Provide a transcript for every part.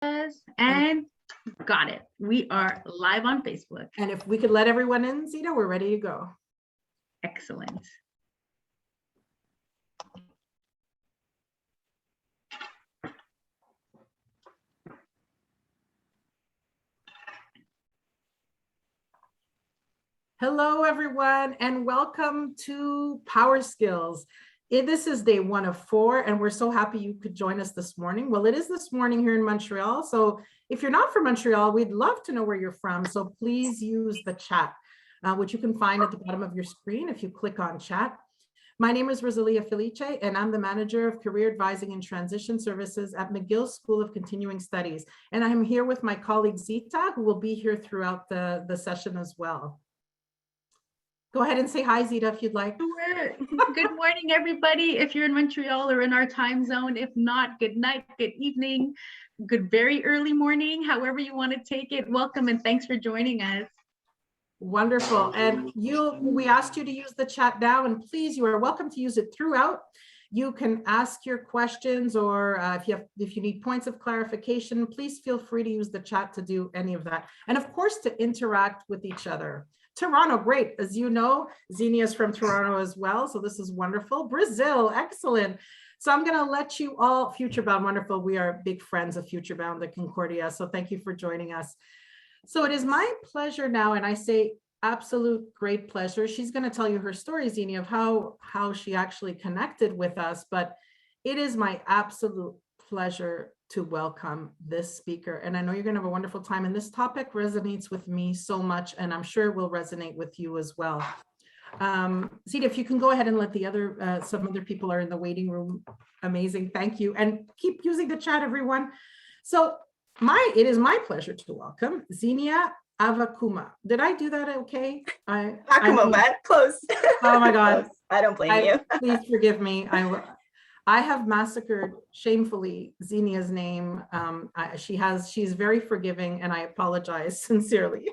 And got it. We are live on Facebook. And if we could let everyone in, Zita, we're ready to go. Excellent. Hello, everyone, and welcome to Power Skills. This is day 1 of 4, and we're so happy you could join us this morning. Well, it is this morning here in Montreal. So if you're not from Montreal, we'd love to know where you're from. So please use the chat, which you can find at the bottom of your screen if you click on chat. My name is Rosalia Felice, and I'm the Manager of Career Advising and Transition Services at McGill School of Continuing Studies. And I'm here with my colleague Zita, who will be here throughout the session as well. Go ahead and say hi, Zita, if you'd like. Sure. Good morning, everybody. If you're in Montreal or in our time zone, if not, good night, good evening, good very early morning, however you want to take it. Welcome and thanks for joining us. Wonderful. And we asked you to use the chat now, and please, you are welcome to use it throughout. You can ask your questions, or if you need points of clarification, please feel free to use the chat to do any of that. And of course, to interact with each other. Toronto, great. As you know, Xenia is from Toronto as well, so this is wonderful. Brazil, excellent. So I'm going to let you all, FutureBound, wonderful. We are big friends of FutureBound at Concordia, so thank you for joining us. So it is my pleasure now, and I say absolute great pleasure. She's going to tell you her story, Xenia, of how she actually connected with us, but it is my absolute pleasure to welcome this speaker. And I know you're going to have a wonderful time, and this topic resonates with me so much, and I'm sure it will resonate with you as well. Zita, if you can go ahead and let the other, some other people are in the waiting room. Amazing, thank you. And keep using the chat, everyone. So it is my pleasure to welcome Xenia Avvakumova. Did I do that okay? Avvakumova, close. Oh my God. Close. I don't blame you. Please forgive me. I have massacred shamefully Xenia's name. She's very forgiving, and I apologize sincerely.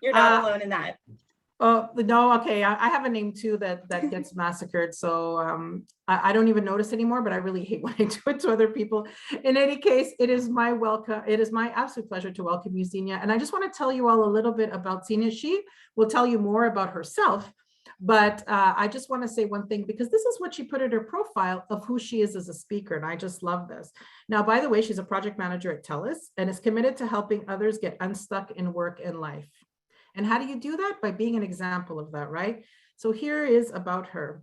You're not alone in that. Oh, no, okay. I have a name too that gets massacred. So I don't even notice anymore, but I really hate when I do it to other people. In any case, it is my absolute pleasure to welcome you, Xenia. And I just want to tell you all a little bit about Xenia. She will tell you more about herself. But I just want to say one thing, because this is what she put in her profile of who she is as a speaker. And I just love this. Now, by the way, she's a project manager at TELUS and is committed to helping others get unstuck in work and life. And how do you do that? By being an example of that, right? So here is about her.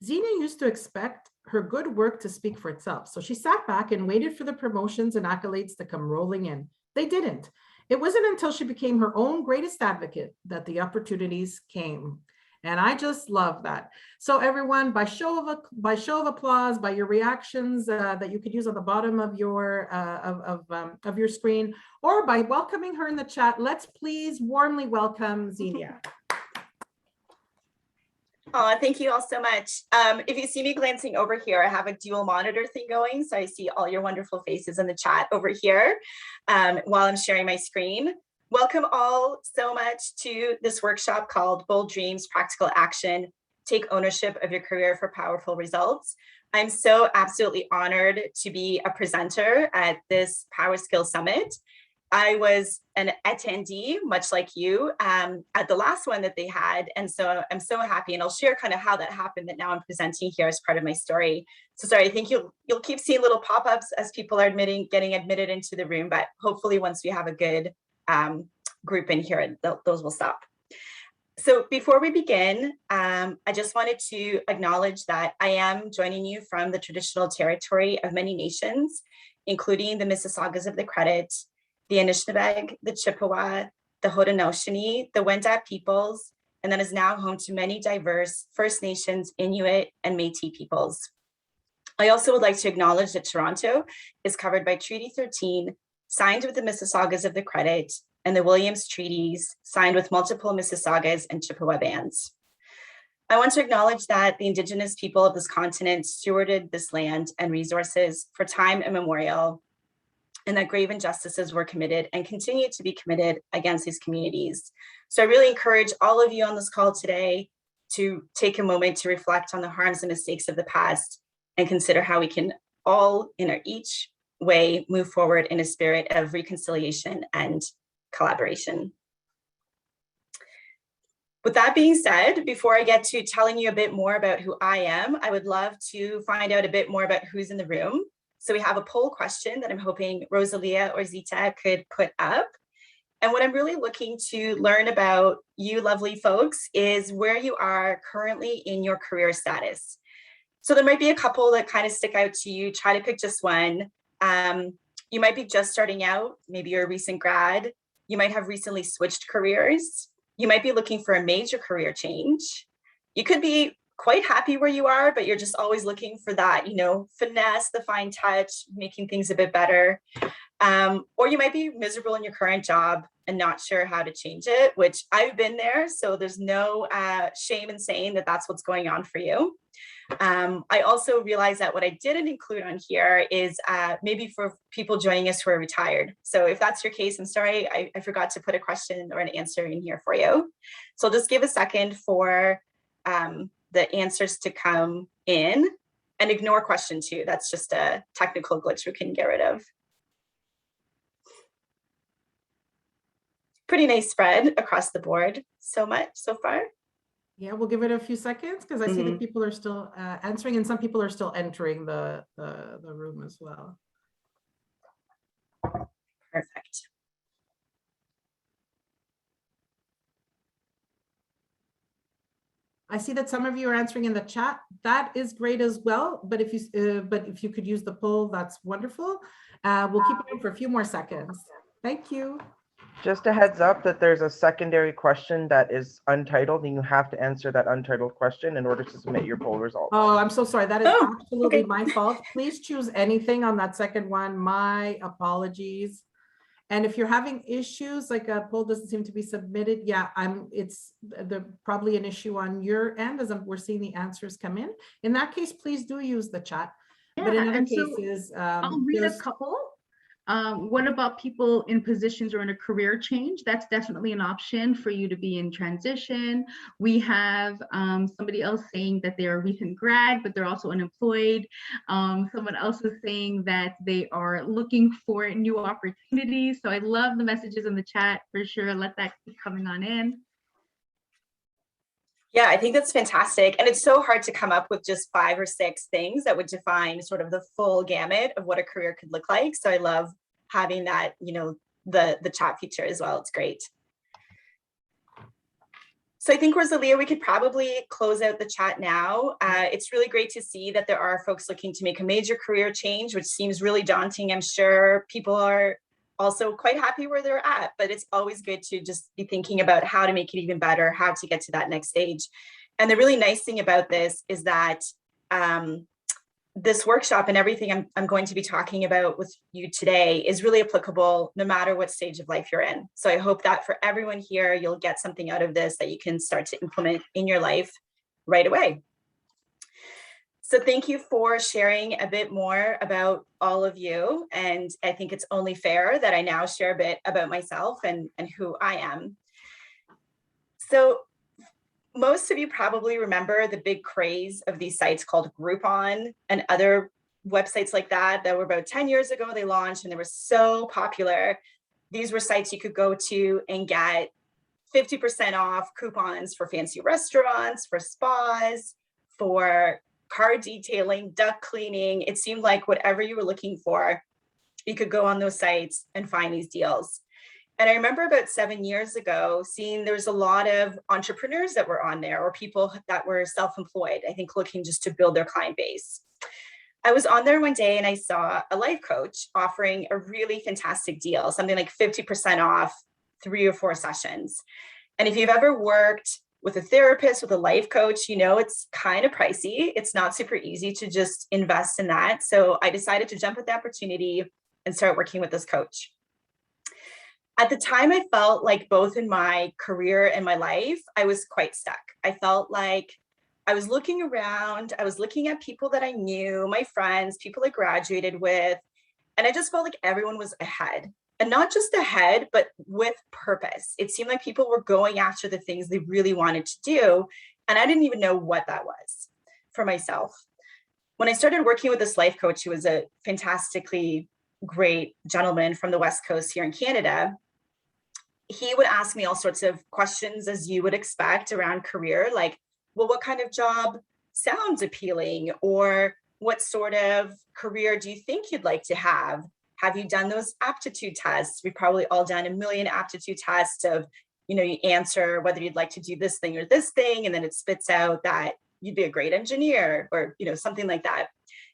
Xenia used to expect her good work to speak for itself. So she sat back and waited for the promotions and accolades to come rolling in. They didn't. It wasn't until she became her own greatest advocate that the opportunities came. And I just love that. So everyone, by show of applause, by your reactions that you could use on the bottom of your screen, or by welcoming her in the chat, let's please warmly welcome Xenia. Oh, thank you all so much. If you see me glancing over here, I have a dual monitor thing going. So I see all your wonderful faces in the chat over here while I'm sharing my screen. Welcome all so much to this workshop called Bold Dreams, Practical Action, Take Ownership of Your Career for Powerful Results. I'm so absolutely honored to be a presenter at this Power Skills Summit. I was an attendee, much like you, at the last one that they had. And so I'm so happy, and I'll share kind of how that happened that now I'm presenting here as part of my story. So sorry, I think you'll keep seeing little pop-ups as people are getting admitted into the room, but hopefully once we have a good group in here, those will stop. So before we begin, I just wanted to acknowledge that I am joining you from the traditional territory of many nations, including the Mississaugas of the Credit, the Anishinaabe, the Chippewa, the Haudenosaunee, the Wendat peoples, and that is now home to many diverse First Nations, Inuit, and Métis peoples. I also would like to acknowledge that Toronto is covered by Treaty 13, signed with the Mississaugas of the Credit, and the Williams Treaties, signed with multiple Mississaugas and Chippewa bands. I want to acknowledge that the Indigenous people of this continent stewarded this land and resources for time immemorial, and that grave injustices were committed and continue to be committed against these communities. So I really encourage all of you on this call today to take a moment to reflect on the harms and mistakes of the past and consider how we can all, each way move forward in a spirit of reconciliation and collaboration. With that being said, before I get to telling you a bit more about who I am, I would love to find out a bit more about who's in the room. So we have a poll question that I'm hoping Rosalia or Zita could put up. And what I'm really looking to learn about you lovely folks is where you are currently in your career status. So there might be a couple that kind of stick out to you. Try to pick just one. You might be just starting out. Maybe you're a recent grad. You might have recently switched careers. You might be looking for a major career change. You could be quite happy where you are, but you're just always looking for that, finesse, the fine touch, making things a bit better. Or you might be miserable in your current job and not sure how to change it, which I've been there. So there's no shame in saying that that's what's going on for you. I also realized that what I didn't include on here is maybe for people joining us who are retired. So if that's your case, I'm sorry, I forgot to put a question or an answer in here for you. So I'll just give a second for the answers to come in, and ignore question 2. That's just a technical glitch we can get rid of. Pretty nice spread across the board. So much so far. Yeah, we'll give it a few seconds because I see that people are still answering, and some people are still entering the room as well. Perfect. I see that some of you are answering in the chat. That is great as well. But if you could use the poll, that's wonderful. We'll keep it on for a few more seconds. Thank you. Just a heads up that there's a secondary question that is untitled, and you have to answer that untitled question in order to submit your poll results. Oh, I'm so sorry. That is absolutely okay. my fault. Please choose anything on that second one. My apologies. And if you're having issues, like a poll doesn't seem to be submitted, yeah, it's probably an issue on your end as we're seeing the answers come in. In that case, please do use the chat. Yeah, but in other and cases, I'll read a couple. What about people in positions or in a career change? That's definitely an option for you to be in transition. We have somebody else saying that they're a recent grad, but they're also unemployed. Someone else is saying that they are looking for new opportunities. So I love the messages in the chat for sure. Let that keep coming on in. Yeah, I think that's fantastic. And it's so hard to come up with just 5 or 6 things that would define sort of the full gamut of what a career could look like. So I love having that, the chat feature as well. It's great. So I think, Rosalia, we could probably close out the chat now. It's really great to see that there are folks looking to make a major career change, which seems really daunting. I'm sure people are also quite happy where they're at, but it's always good to just be thinking about how to make it even better, how to get to that next stage. And the really nice thing about this is that this workshop and everything I'm going to be talking about with you today is really applicable no matter what stage of life you're in. So I hope that for everyone here, you'll get something out of this that you can start to implement in your life right away. So thank you for sharing a bit more about all of you. And I think it's only fair that I now share a bit about myself and who I am. So most of you probably remember the big craze of these sites called Groupon and other websites like that were about 10 years ago. They launched and they were so popular. These were sites you could go to and get 50% off coupons for fancy restaurants, for spas, for car detailing, duct cleaning. It seemed like whatever you were looking for, you could go on those sites and find these deals. And I remember about 7 years ago, seeing there was a lot of entrepreneurs that were on there, or people that were self-employed, I think looking just to build their client base. I was on there one day and I saw a life coach offering a really fantastic deal, something like 50% off 3 or 4 sessions. And if you've ever worked with a therapist, with a life coach, it's kind of pricey. It's not super easy to just invest in that. So I decided to jump at the opportunity and start working with this coach. At the time, I felt like both in my career and my life, I was quite stuck. I felt like I was looking around, I was looking at people that I knew, my friends, people I graduated with, and I just felt like everyone was ahead. And not just ahead, but with purpose. It seemed like people were going after the things they really wanted to do. And I didn't even know what that was for myself. When I started working with this life coach, who was a fantastically great gentleman from the West Coast here in Canada, he would ask me all sorts of questions, as you would expect, around career, like, well, what kind of job sounds appealing? Or what sort of career do you think you'd like to have? Have you done those aptitude tests? We've probably all done a million aptitude tests of, you answer whether you'd like to do this thing or this thing, and then it spits out that you'd be a great engineer or, something like that.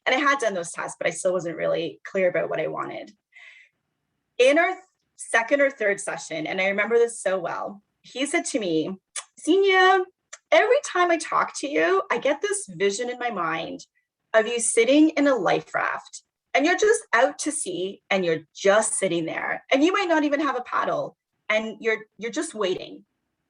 And I had done those tests, but I still wasn't really clear about what I wanted. In our second or third session, and I remember this so well, he said to me, Xenia, every time I talk to you, I get this vision in my mind of you sitting in a life raft, and you're just out to sea, and you're just sitting there, and you might not even have a paddle, and you're just waiting.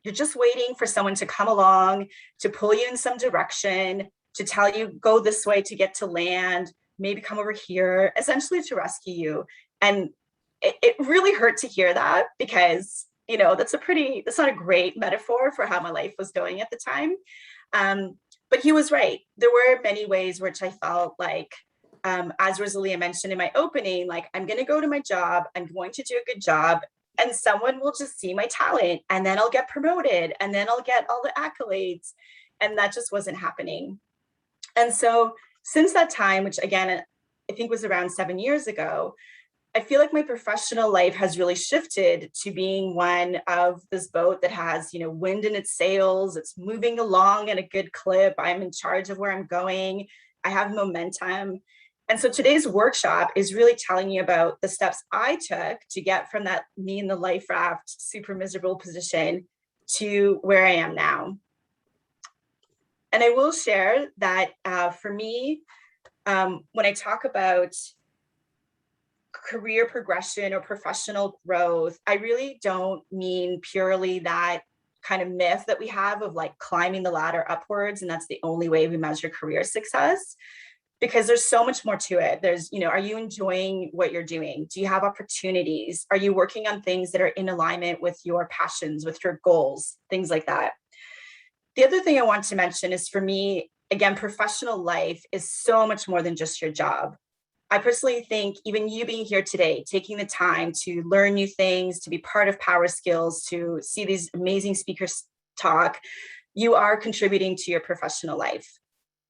You're just waiting for someone to come along, to pull you in some direction, to tell you, go this way to get to land, maybe come over here, essentially to rescue you. And it really hurt to hear that, because, that's not a great metaphor for how my life was going at the time. But he was right. There were many ways which I felt like, as Rosalia mentioned in my opening, like, I'm going to go to my job, I'm going to do a good job, and someone will just see my talent, and then I'll get promoted, and then I'll get all the accolades. And that just wasn't happening. And so since that time, which again, I think was around 7 years ago, I feel like my professional life has really shifted to being one of this boat that has, wind in its sails. It's moving along at a good clip. I'm in charge of where I'm going. I have momentum. And so today's workshop is really telling you about the steps I took to get from that me in the life raft, super miserable position to where I am now. And I will share that for me, when I talk about career progression or professional growth, I really don't mean purely that kind of myth that we have of like climbing the ladder upwards, and that's the only way we measure career success, because there's so much more to it. There's, are you enjoying what you're doing? Do you have opportunities? Are you working on things that are in alignment with your passions, with your goals, things like that? The other thing I want to mention is, for me, again, professional life is so much more than just your job. I personally think even you being here today, taking the time to learn new things, to be part of Power Skills, to see these amazing speakers talk, you are contributing to your professional life.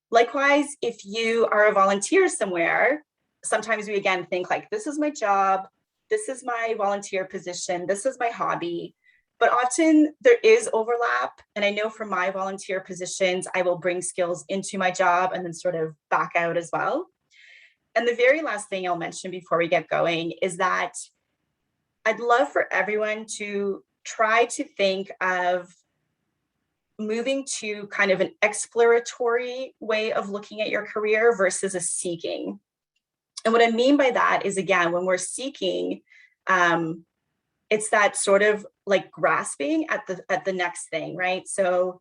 Likewise, if you are a volunteer somewhere, sometimes we again think like, this is my job, this is my volunteer position, this is my hobby. But often there is overlap. And I know from my volunteer positions, I will bring skills into my job and then sort of back out as well. And the very last thing I'll mention before we get going is that I'd love for everyone to try to think of moving to kind of an exploratory way of looking at your career versus a seeking. And what I mean by that is, again, when we're seeking, it's that sort of like grasping at the next thing, right? So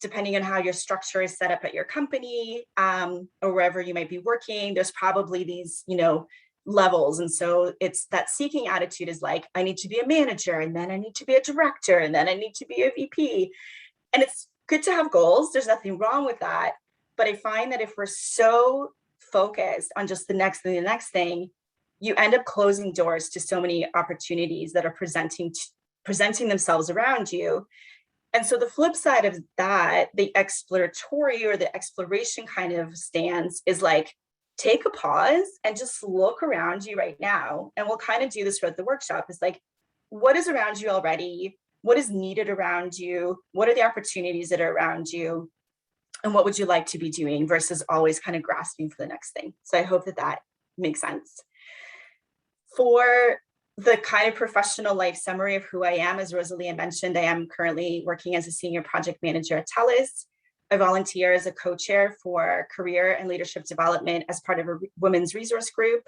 depending on how your structure is set up at your company, or wherever you might be working, there's probably these, levels. And so it's that seeking attitude is like, I need to be a manager, and then I need to be a director, and then I need to be a VP. And it's good to have goals. There's nothing wrong with that. But I find that if we're so focused on just the next thing, you end up closing doors to so many opportunities that are presenting themselves around you. And so the flip side of that, the exploratory or the exploration kind of stance is like, take a pause and just look around you right now. And we'll kind of do this throughout the workshop. It's like, what is around you already? What is needed around you? What are the opportunities that are around you? And what would you like to be doing versus always kind of grasping for the next thing? So I hope that makes sense. For the kind of professional life summary of who I am, as Rosalia mentioned, I am currently working as a senior project manager at TELUS. I volunteer as a co-chair for career and leadership development as part of a women's resource group.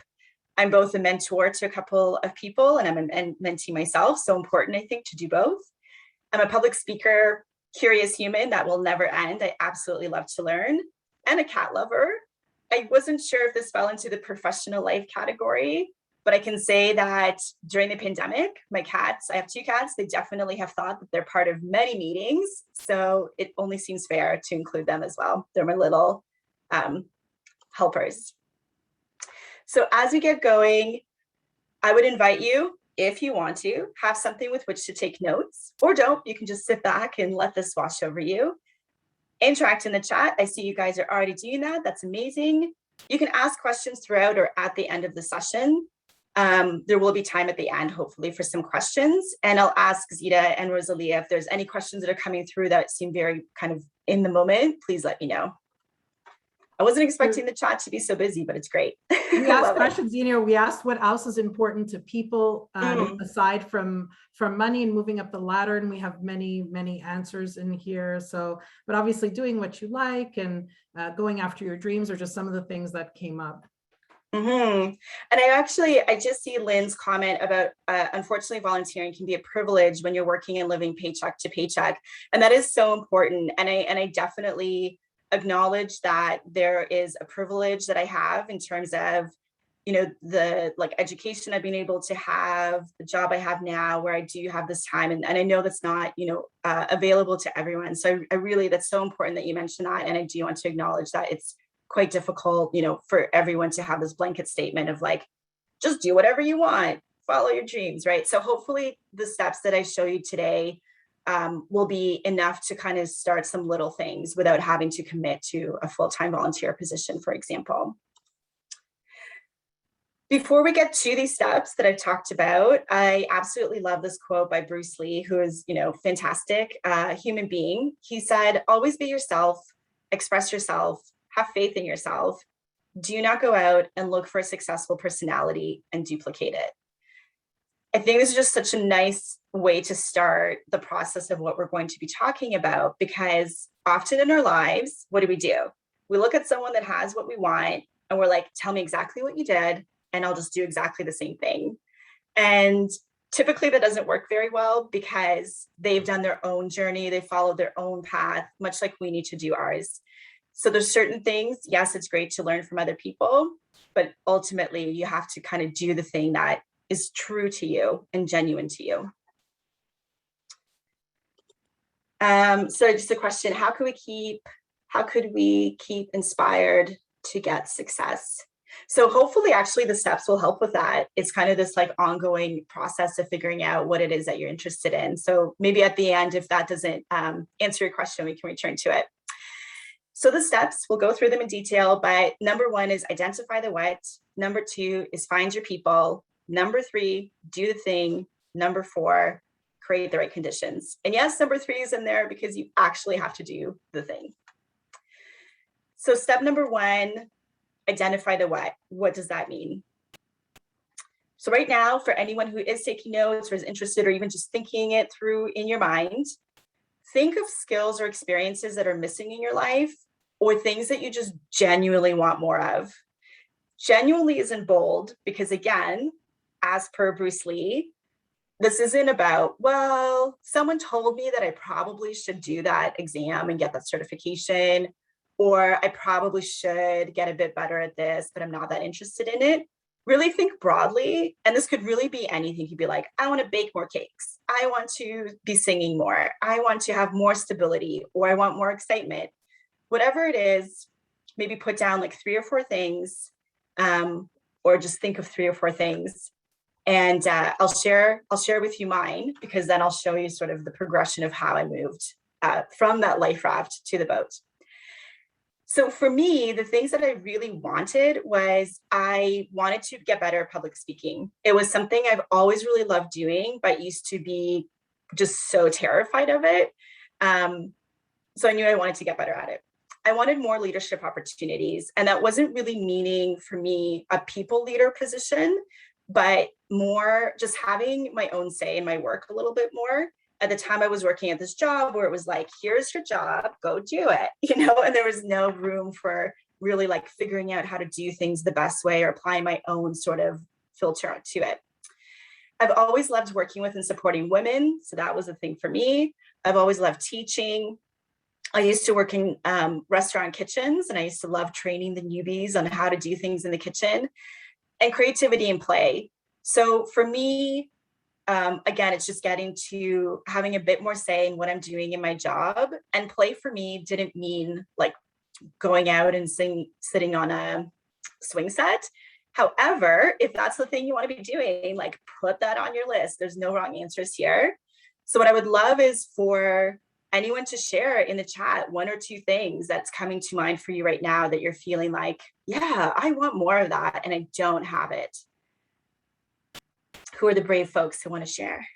I'm both a mentor to a couple of people, and I'm a mentee myself. So important, I think, to do both. I'm a public speaker, curious human that will never end. I absolutely love to learn, and a cat lover. I wasn't sure if this fell into the professional life category, but I can say that during the pandemic, my cats, I have 2 cats, they definitely have thought that they're part of many meetings. So it only seems fair to include them as well. They're my little helpers. So as we get going, I would invite you, if you want to, have something with which to take notes, or don't. You can just sit back and let this wash over you. Interact in the chat. I see you guys are already doing that. That's amazing. You can ask questions throughout or at the end of the session. There will be time at the end, hopefully, for some questions. And I'll ask Zita and Rosalia if there's any questions that are coming through that seem very kind of in the moment, please let me know. I wasn't expecting the chat to be so busy, but it's great. We asked questions, Xenia. We asked what else is important to people aside from money and moving up the ladder, and we have many answers in here. So, but obviously doing what you like and going after your dreams are just some of the things that came up. And I just see Lynn's comment about unfortunately volunteering can be a privilege when you're working and living paycheck to paycheck, and that is so important. And I definitely acknowledge that there is a privilege that I have in terms of, you know, the education I've been able to have, the job I have now where I do have this time, and I know that's not, you know, available to everyone. So I really, that's so important that you mentioned that, and I do want to acknowledge that it's quite difficult, you know, for everyone to have this blanket statement of like, just do whatever you want, follow your dreams, right? So hopefully the steps that I show you today will be enough to kind of start some little things without having to commit to a full-time volunteer position, for example. Before we get to these steps that I've talked about, I absolutely love this quote by Bruce Lee, who is, you know, fantastic human being. He said, always be yourself, express yourself, have faith in yourself. Do not go out and look for a successful personality and duplicate it. I think this is just such a nice way to start the process of what we're going to be talking about, because often in our lives, what do? We look at someone that has what we want and we're like, tell me exactly what you did and I'll just do exactly the same thing. And typically that doesn't work very well because they've done their own journey, they followed their own path, much like we need to do ours. So there's certain things, yes, it's great to learn from other people, but ultimately you have to kind of do the thing that is true to you and genuine to you. So just a question, how could we keep inspired to get success? So hopefully actually the steps will help with that. It's kind of this like ongoing process of figuring out what it is that you're interested in. So maybe at the end, if that doesn't answer your question, we can return to it. So the steps, we'll go through them in detail, but number 1 is identify the what. Number 2 is find your people. Number 3, do the thing. Number 4, create the right conditions. And yes, number 3 is in there because you actually have to do the thing. So step number 1, identify the what. What does that mean? So right now, for anyone who is taking notes or is interested or even just thinking it through in your mind, think of skills or experiences that are missing in your life or things that you just genuinely want more of. Genuinely is in bold because, again, as per Bruce Lee, this isn't about, well, someone told me that I probably should do that exam and get that certification, or I probably should get a bit better at this, but I'm not that interested in it. Really think broadly, and this could really be anything. You'd be like, I want to bake more cakes. I want to be singing more. I want to have more stability, or I want more excitement. Whatever it is, maybe put down like 3 or 4 things, or just think of 3 or 4 things. And I'll share with you mine, because then I'll show you sort of the progression of how I moved from that life raft to the boat. So for me, the things that I really wanted was I wanted to get better at public speaking. It was something I've always really loved doing, but used to be just so terrified of it. So I knew I wanted to get better at it. I wanted more leadership opportunities, and that wasn't really meaning for me a people leader position, but more just having my own say in my work a little bit more. At the time I was working at this job where it was like, here's your job, go do it, you know, and there was no room for really like figuring out how to do things the best way or applying my own sort of filter to it. I've always loved working with and supporting women. So that was a thing for me. I've always loved teaching. I used to work in restaurant kitchens, and I used to love training the newbies on how to do things in the kitchen, and creativity and play. So for me, again, it's just getting to having a bit more say in what I'm doing in my job. And play for me didn't mean like going out and sitting on a swing set. However, if that's the thing you want to be doing, like put that on your list. There's no wrong answers here. So what I would love is for anyone to share in the chat 1 or 2 things that's coming to mind for you right now that you're feeling like, yeah, I want more of that and I don't have it. Who are the brave folks who want to share?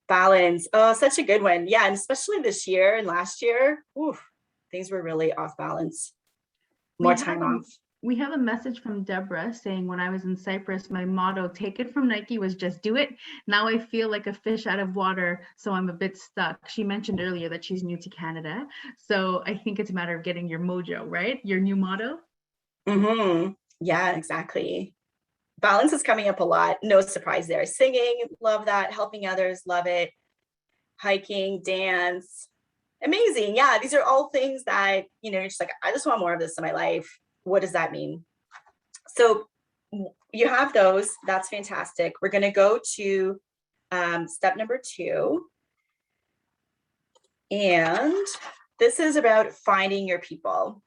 Balance. Oh, such a good one. Yeah, and especially this year and last year, oof, things were really off balance. More time off. We have a message from Deborah saying, when I was in Cyprus, my motto, take it from Nike, was just do it. Now I feel like a fish out of water, so I'm a bit stuck. She mentioned earlier that she's new to Canada. So I think it's a matter of getting your mojo, right? Your new motto. Mm-hmm. Yeah, exactly. Balance is coming up a lot. No surprise there. Singing, love that. Helping others, love it. Hiking, dance, amazing. Yeah, these are all things that, you know, you're just like, I just want more of this in my life. What does that mean? So you have those. That's fantastic. We're going to go to step number 2. And this is about finding your people.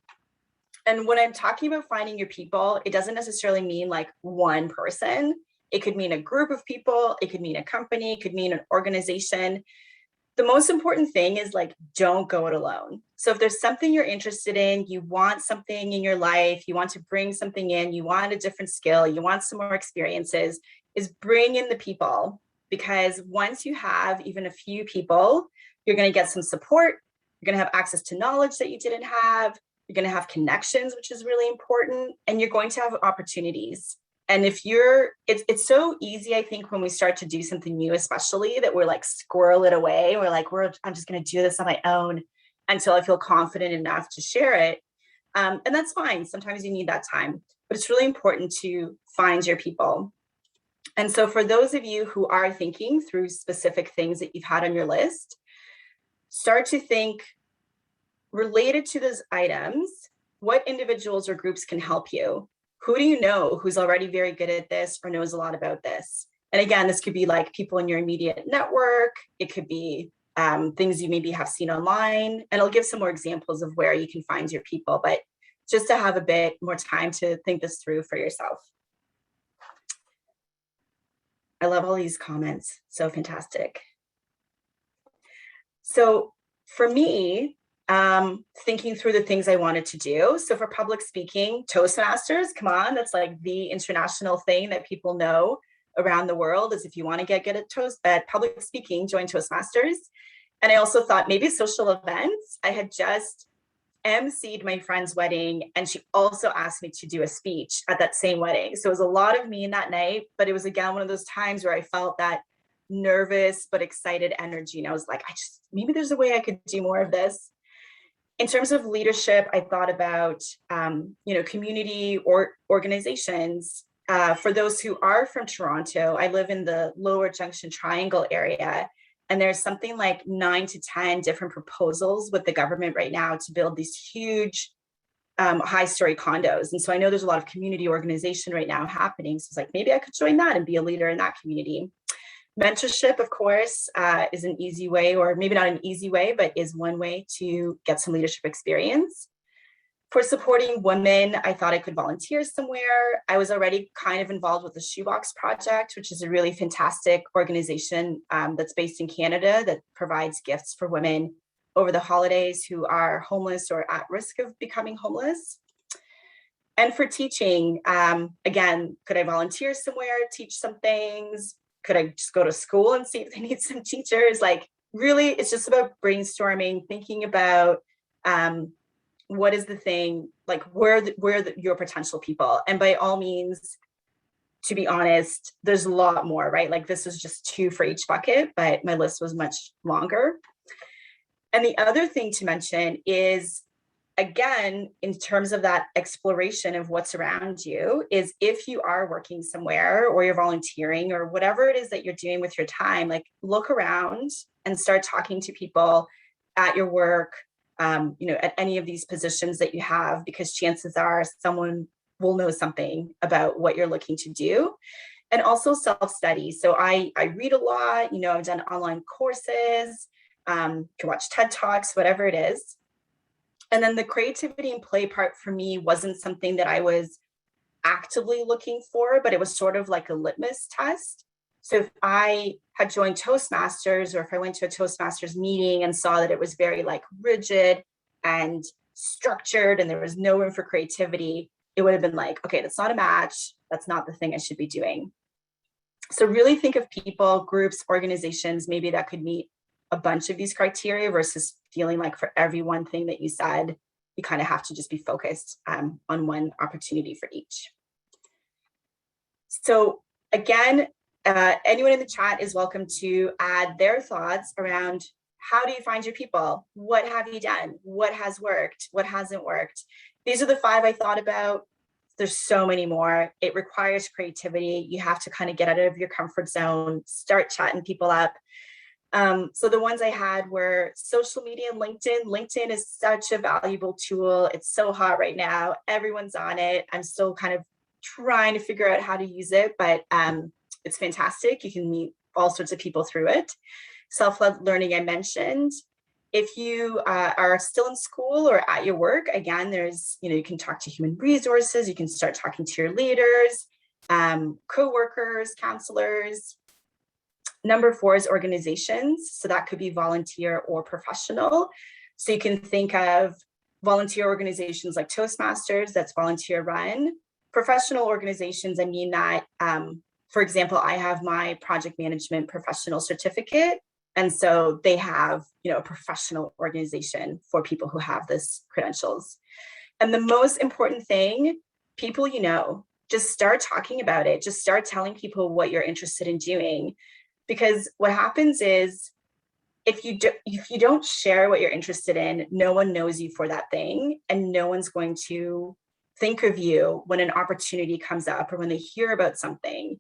And when I'm talking about finding your people, it doesn't necessarily mean like one person. It could mean a group of people. It could mean a company. It could mean an organization. The most important thing is like, don't go it alone. So if there's something you're interested in, you want something in your life, you want to bring something in, you want a different skill, you want some more experiences, is bring in the people. Because once you have even a few people, you're going to get some support. You're going to have access to knowledge that you didn't have. You're going to have connections, which is really important. And you're going to have opportunities. And if it's so easy, I think, when we start to do something new, especially, that we're like squirrel it away. We're like, I'm just going to do this on my own until I feel confident enough to share it. And that's fine. Sometimes you need that time, but it's really important to find your people. And so for those of you who are thinking through specific things that you've had on your list, start to think related to those items, what individuals or groups can help you? Who do you know who's already very good at this or knows a lot about this? And again, this could be like people in your immediate network. It could be things you maybe have seen online. And I'll give some more examples of where you can find your people, but just to have a bit more time to think this through for yourself. I love all these comments. So fantastic. So for me, thinking through the things I wanted to do. So for public speaking, Toastmasters, come on, that's like the international thing that people know around the world, is if you want to get good at public speaking, join Toastmasters. And I also thought maybe social events. I had just emceed my friend's wedding, and she also asked me to do a speech at that same wedding. So it was a lot of me in that night, but it was again one of those times where I felt that nervous but excited energy. And I was like, maybe there's a way I could do more of this. In terms of leadership, I thought about, community or organizations. For those who are from Toronto, I live in the Lower Junction Triangle area, and there's something like 9 to 10 different proposals with the government right now to build these huge high-story condos. And so I know there's a lot of community organization right now happening. So it's like, maybe I could join that and be a leader in that community. Mentorship, of course, is an easy way, or maybe not an easy way, but is one way to get some leadership experience. For supporting women, I thought I could volunteer somewhere. I was already kind of involved with the Shoebox Project, which is a really fantastic organization that's based in Canada that provides gifts for women over the holidays who are homeless or at risk of becoming homeless. And for teaching, again, could I volunteer somewhere, teach some things? Could I just go to school and see if they need some teachers? Like, really, it's just about brainstorming, thinking about what is the thing, like where your potential people. And by all means, to be honest, there's a lot more, right? Like, this is just 2 for each bucket, but my list was much longer. And the other thing to mention is, again, in terms of that exploration of what's around you, is if you are working somewhere or you're volunteering or whatever it is that you're doing with your time, like, look around and start talking to people at your work, at any of these positions that you have, because chances are someone will know something about what you're looking to do. And also self-study. So I read a lot, I've done online courses, can watch TED Talks, whatever it is. And then the creativity and play part for me wasn't something that I was actively looking for, but it was sort of like a litmus test. So if I had joined Toastmasters, or if I went to a Toastmasters meeting and saw that it was very like rigid and structured and there was no room for creativity, it would have been like, okay, that's not a match. That's not the thing I should be doing. So really think of people, groups, organizations, maybe that could meet a bunch of these criteria versus feeling like for every one thing that you said, you kind of have to just be focused on one opportunity for each. So again, anyone in the chat is welcome to add their thoughts around how do you find your people? What have you done? What has worked? What hasn't worked? These are the 5 I thought about. There's so many more. It requires creativity. You have to kind of get out of your comfort zone, start chatting people up. So the ones I had were social media and LinkedIn. LinkedIn is such a valuable tool. It's so hot right now. Everyone's on it. I'm still kind of trying to figure out how to use it, but it's fantastic. You can meet all sorts of people through it. Self-led learning I mentioned. If you are still in school or at your work, again, there's, you can talk to human resources. You can start talking to your leaders, co-workers, counselors. Number 4 is organizations. So that could be volunteer or professional. So you can think of volunteer organizations like Toastmasters, that's volunteer run. Professional organizations, I mean that, for example, I have my project management professional certificate. And so they have, a professional organization for people who have this credentials. And the most important thing, people, just start talking about it. Just start telling people what you're interested in doing. Because what happens is if you don't share what you're interested in, no one knows you for that thing, and no one's going to think of you when an opportunity comes up or when they hear about something.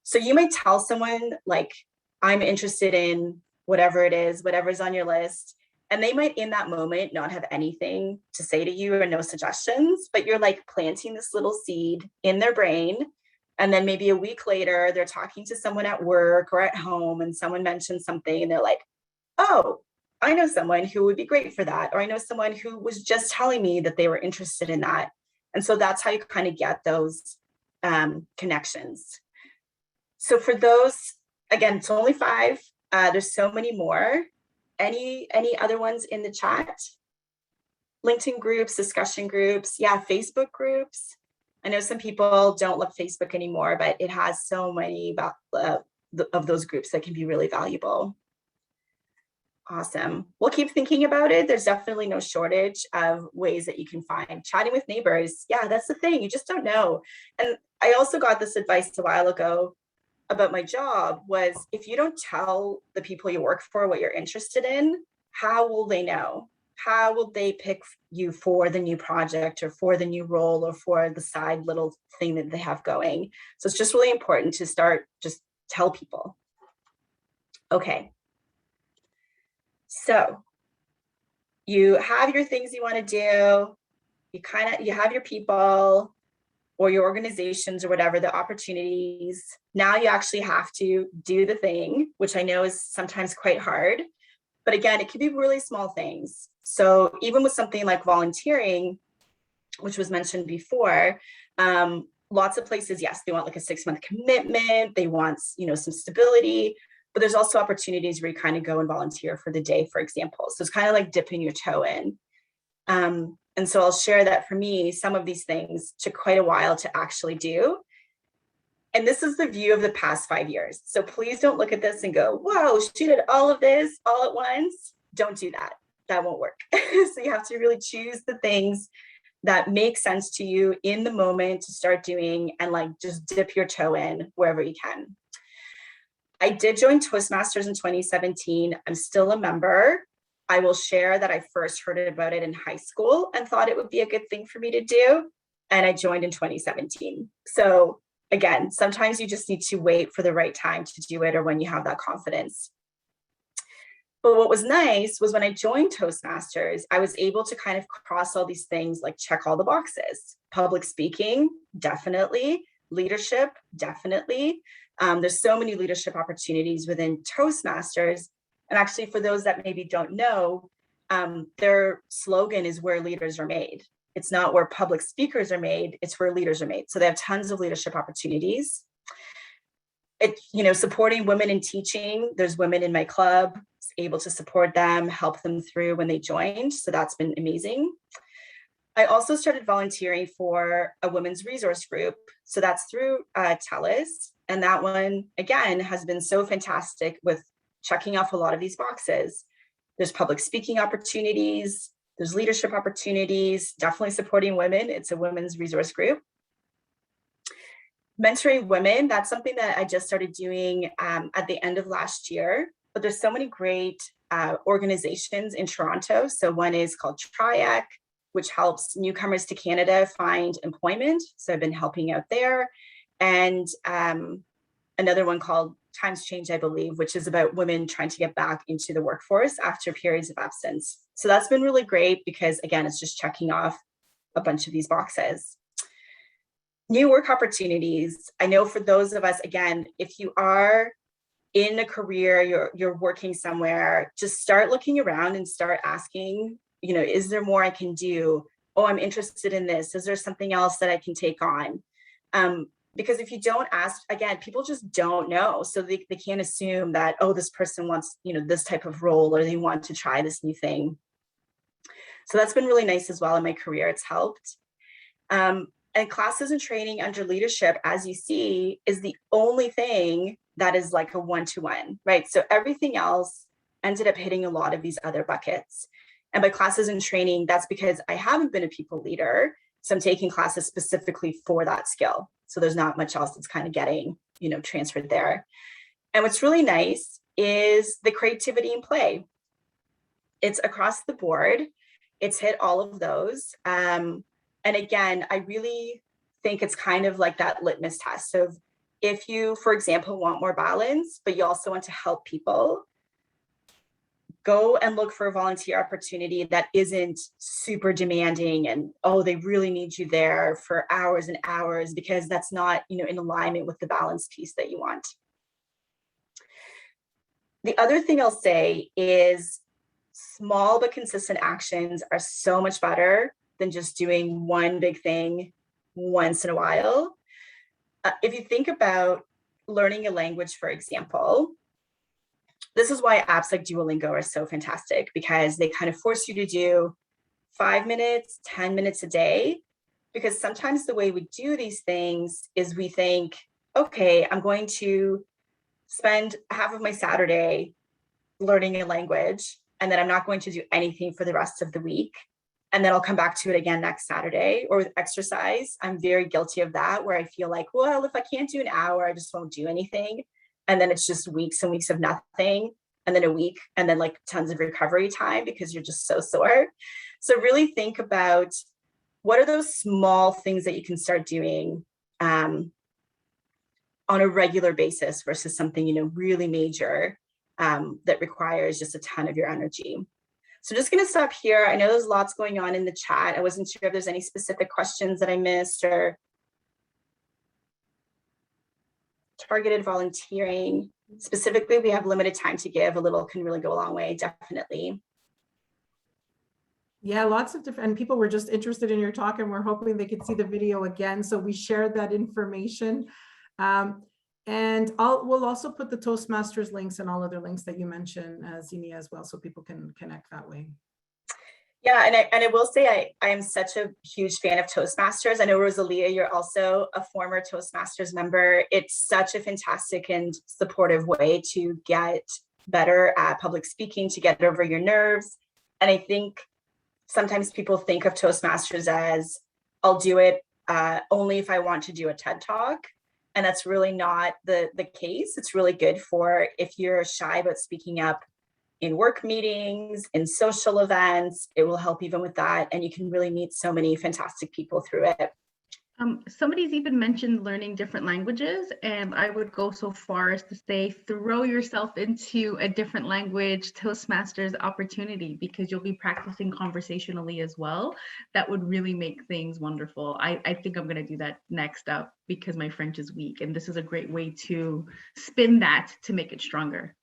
So you might tell someone like, I'm interested in whatever it is, whatever's on your list. And they might in that moment not have anything to say to you or no suggestions, but you're like planting this little seed in their brain. And then maybe a week later, they're talking to someone at work or at home and someone mentions something and they're like, oh, I know someone who would be great for that. Or I know someone who was just telling me that they were interested in that. And so that's how you kind of get those connections. So for those, again, it's only 5. There's so many more. Any other ones in the chat? LinkedIn groups, discussion groups, yeah, Facebook groups. I know some people don't love Facebook anymore, but it has so many of those groups that can be really valuable. Awesome. We'll keep thinking about it. There's definitely no shortage of ways that you can find. Chatting with neighbors. Yeah, that's the thing. You just don't know. And I also got this advice a while ago about my job was if you don't tell the people you work for what you're interested in, how will they know? How will they pick you for the new project or for the new role or for the side little thing that they have going? So it's just really important to start, just tell people. Okay. So you have your things you want to do. You have your people or your organizations or whatever, the opportunities. Now you actually have to do the thing, which I know is sometimes quite hard. But again, it can be really small things. So even with something like volunteering, which was mentioned before, lots of places, yes, they want like a 6-month commitment. They want, some stability, but there's also opportunities where you kind of go and volunteer for the day, for example. So it's kind of like dipping your toe in. And so I'll share that for me, some of these things took quite a while to actually do. And this is the view of the past 5 years. So please don't look at this and go, whoa, she did all of this all at once. Don't do that. That won't work. So you have to really choose the things that make sense to you in the moment to start doing and like just dip your toe in wherever you can. I did join Toastmasters in 2017. I'm still a member. I will share that I first heard about it in high school and thought it would be a good thing for me to do. And I joined in 2017. So again, sometimes you just need to wait for the right time to do it or when you have that confidence. But what was nice was when I joined Toastmasters, I was able to kind of cross all these things, like check all the boxes. Public speaking, definitely. Leadership, definitely. There's so many leadership opportunities within Toastmasters. And actually, for those that maybe don't know, their slogan is where leaders are made. It's not where public speakers are made, it's where leaders are made. So they have tons of leadership opportunities. Supporting women in teaching. There's women in my club, able to support them, help them through when they joined. So that's been amazing. I also started volunteering for a women's resource group. So that's through TELUS. And that one, again, has been so fantastic with checking off a lot of these boxes. There's public speaking opportunities, there's leadership opportunities, definitely supporting women. It's a women's resource group. Mentoring women, that's something that I just started doing at the end of last year, but there's so many great organizations in Toronto. So one is called TRIAC, which helps newcomers to Canada find employment. So I've been helping out there. And another one called Times Change, I believe, which is about women trying to get back into the workforce after periods of absence. So that's been really great because, again, it's just checking off a bunch of these boxes. New work opportunities. I know for those of us, again, if you are in a career, you're working somewhere, just start looking around and start asking, is there more I can do? Oh, I'm interested in this. Is there something else that I can take on? Because if you don't ask, again, people just don't know. So they can't assume that, oh, this person wants, this type of role, or they want to try this new thing. So that's been really nice as well in my career. It's helped. And classes and training under leadership, as you see, is the only thing that is like a one-to-one, right? So everything else ended up hitting a lot of these other buckets. And by classes and training, that's because I haven't been a people leader. So I'm taking classes specifically for that skill. So there's not much else that's kind of getting, transferred there. And what's really nice is the creativity and play. It's across the board. It's hit all of those. And again, I really think it's kind of like that litmus test of if you, for example, want more balance, but you also want to help people, go and look for a volunteer opportunity that isn't super demanding and, oh, they really need you there for hours and hours, because that's not, in alignment with the balance piece that you want. The other thing I'll say is small but consistent actions are so much better than just doing one big thing once in a while. If you think about learning a language, for example, this is why apps like Duolingo are so fantastic, because they kind of force you to do 5 minutes, 10 minutes a day. Because sometimes the way we do these things is we think, okay, I'm going to spend half of my Saturday learning a language, and then I'm not going to do anything for the rest of the week. And then I'll come back to it again next Saturday. Or with exercise, I'm very guilty of that, where I feel like, well, if I can't do an hour, I just won't do anything. And then it's just weeks and weeks of nothing. And then a week, and then like tons of recovery time because you're just so sore. So really think about what are those small things that you can start doing on a regular basis versus something, really major that requires just a ton of your energy. So just going to stop here. I know there's lots going on in the chat. I wasn't sure if there's any specific questions that I missed, or targeted volunteering. Specifically, we have limited time to give. A little can really go a long way, definitely. Yeah, lots of different, and people were just interested in your talk and we're hoping they could see the video again. So we shared that information. And we'll also put the Toastmasters links and all other links that you mentioned, Xenia, as well, so people can connect that way. Yeah, and I will say I am such a huge fan of Toastmasters. I know, Rosalia, you're also a former Toastmasters member. It's such a fantastic and supportive way to get better at public speaking, to get over your nerves. And I think sometimes people think of Toastmasters as, I'll do it only if I want to do a TED Talk. And that's really not the case. It's really good for if you're shy about speaking up in work meetings, in social events. It will help even with that. And you can really meet so many fantastic people through it. Somebody's even mentioned learning different languages, and I would go so far as to say throw yourself into a different language Toastmasters opportunity, because you'll be practicing conversationally as well. That would really make things wonderful. I think I'm going to do that next up because my French is weak, and this is a great way to spin that to make it stronger.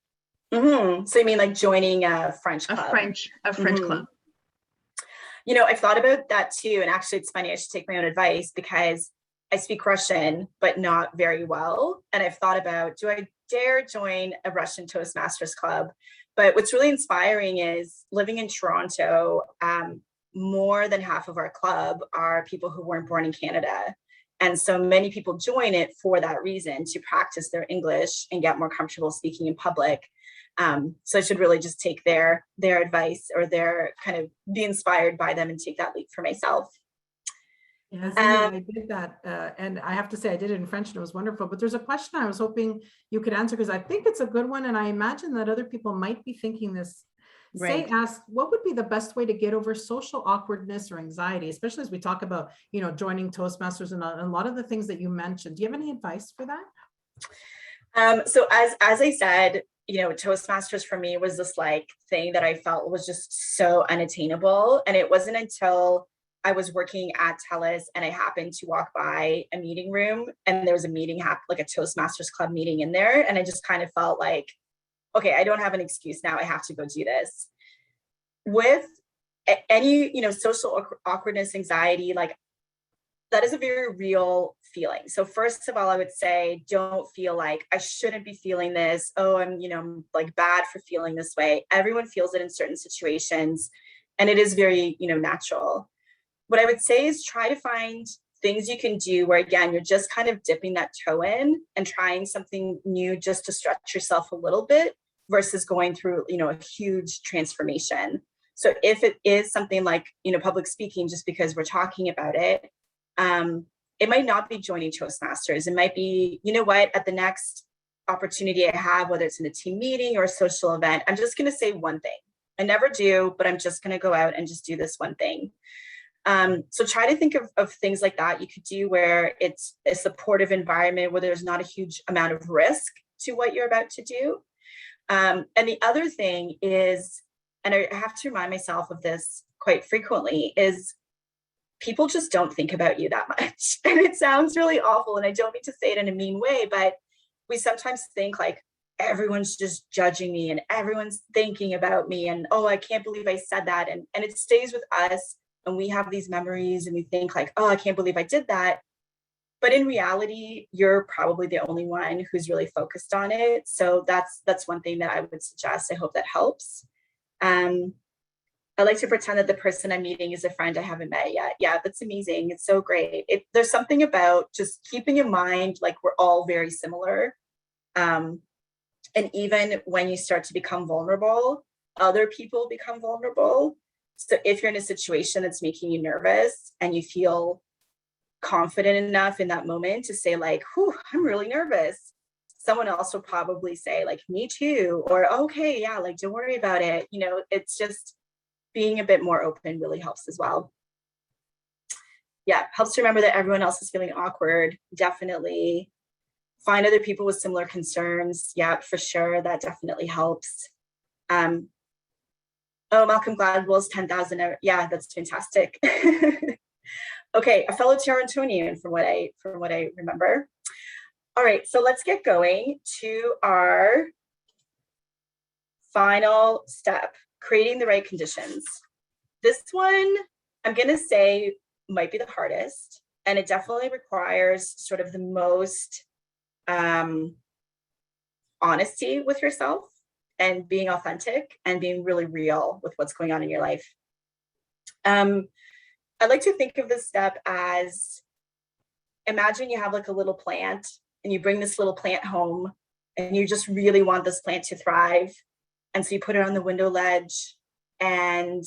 Mm-hmm. So you mean like joining a French club? A French club. I've thought about that too. And actually, it's funny, I should take my own advice because I speak Russian, but not very well. And I've thought about, do I dare join a Russian Toastmasters club? But what's really inspiring is living in Toronto, more than half of our club are people who weren't born in Canada. And so many people join it for that reason, to practice their English and get more comfortable speaking in public. So I should really just take their advice, or their kind of be inspired by them and take that leap for myself. Yeah, Xenia, I did that. And I have to say, I did it in French and it was wonderful. But there's a question I was hoping you could answer, because I think it's a good one. And I imagine that other people might be thinking this. Right. Say, ask, what would be the best way to get over social awkwardness or anxiety, especially as we talk about, joining Toastmasters and a lot of the things that you mentioned. Do you have any advice for that? So as I said, Toastmasters for me was this like thing that I felt was just so unattainable. And it wasn't until I was working at TELUS and I happened to walk by a meeting room and there was a meeting, like a Toastmasters club meeting in there. And I just kind of felt like, okay, I don't have an excuse now. I have to go do this. With any, social awkwardness, anxiety, like that is a very real feeling. So first of all, I would say, don't feel like I shouldn't be feeling this. Oh, I'm, like bad for feeling this way. Everyone feels it in certain situations, and it is very, natural. What I would say is try to find things you can do where, again, you're just kind of dipping that toe in and trying something new just to stretch yourself a little bit, versus going through, a huge transformation. So if it is something like, public speaking, just because we're talking about it, it might not be joining Toastmasters. It might be, at the next opportunity I have, whether it's in a team meeting or a social event, I'm just going to say one thing. I never do, but I'm just going to go out and just do this one thing. So try to think of things like that you could do where it's a supportive environment, where there's not a huge amount of risk to what you're about to do. And the other thing is, and I have to remind myself of this quite frequently, is people just don't think about you that much. And it sounds really awful, and I don't mean to say it in a mean way, but we sometimes think like everyone's just judging me and everyone's thinking about me, and oh, I can't believe I said that. And it stays with us, and we have these memories and we think like, oh, I can't believe I did that. But in reality, you're probably the only one who's really focused on it. So that's one thing that I would suggest. I hope that helps. I like to pretend that the person I'm meeting is a friend I haven't met yet. Yeah, that's amazing. It's so great. There's something about just keeping in mind, like we're all very similar. And even when you start to become vulnerable, other people become vulnerable. So if you're in a situation that's making you nervous and you feel confident enough in that moment to say like, whew, I'm really nervous, someone else will probably say like, me too, or okay, yeah, like don't worry about it. It's just being a bit more open really helps as well. Yeah, helps to remember that everyone else is feeling awkward. Definitely find other people with similar concerns. Yeah, for sure, that definitely helps. Oh, Malcolm Gladwell's 10,000. Yeah, that's fantastic. Okay, a fellow Torontonian from what I remember. All right, so let's get going to our final step, creating the right conditions. This one, I'm gonna say, might be the hardest, and it definitely requires sort of the most honesty with yourself and being authentic and being really real with what's going on in your life. I like to think of this step as, imagine you have like a little plant and you bring this little plant home and you just really want this plant to thrive. And so you put it on the window ledge and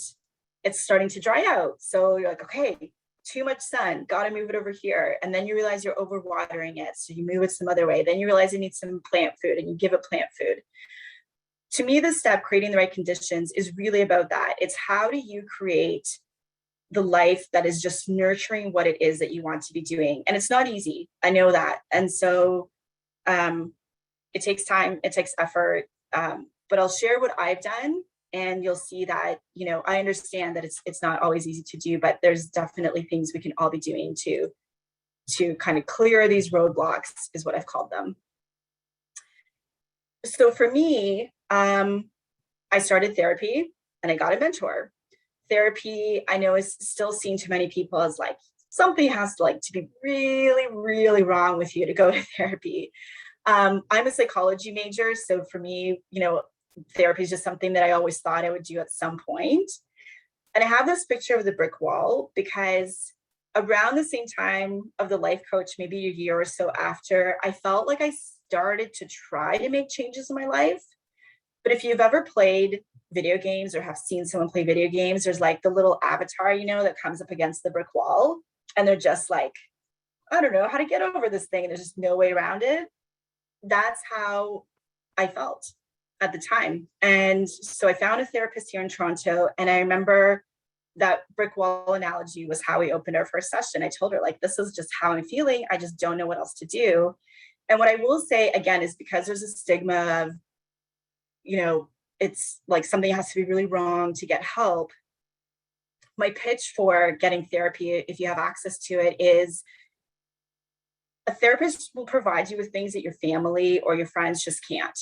it's starting to dry out. So you're like, okay, too much sun, gotta move it over here. And then you realize you're overwatering it. So you move it some other way. Then you realize it needs some plant food and you give it plant food. To me, this step, creating the right conditions, is really about that. It's how do you create the life that is just nurturing what it is that you want to be doing. And it's not easy. I know that. And so it takes time, it takes effort, but I'll share what I've done and you'll see that, I understand that it's not always easy to do, but there's definitely things we can all be doing to kind of clear these roadblocks, is what I've called them. So for me, I started therapy and I got a mentor. therapy, I know, is still seen to many people as like something has to like to be really, really wrong with you to go to therapy. I'm a psychology major, so for me, you know, therapy is just something that I always thought I would do at some point. And I have this picture of the brick wall because around the same time of the life coach, maybe a year or so after, I felt like I started to try to make changes in my life. But if you've ever played video games or have seen someone play video games, there's like the little avatar, you know, that comes up against the brick wall. And they're just like, I don't know how to get over this thing. And there's just no way around it. That's how I felt at the time. And so I found a therapist here in Toronto. And I remember that brick wall analogy was how we opened our first session. I told her, like, this is just how I'm feeling. I just don't know what else to do. And what I will say again is because there's a stigma of, you know, it's like something has to be really wrong to get help. My pitch for getting therapy, if you have access to it, is a therapist will provide you with things that your family or your friends just can't.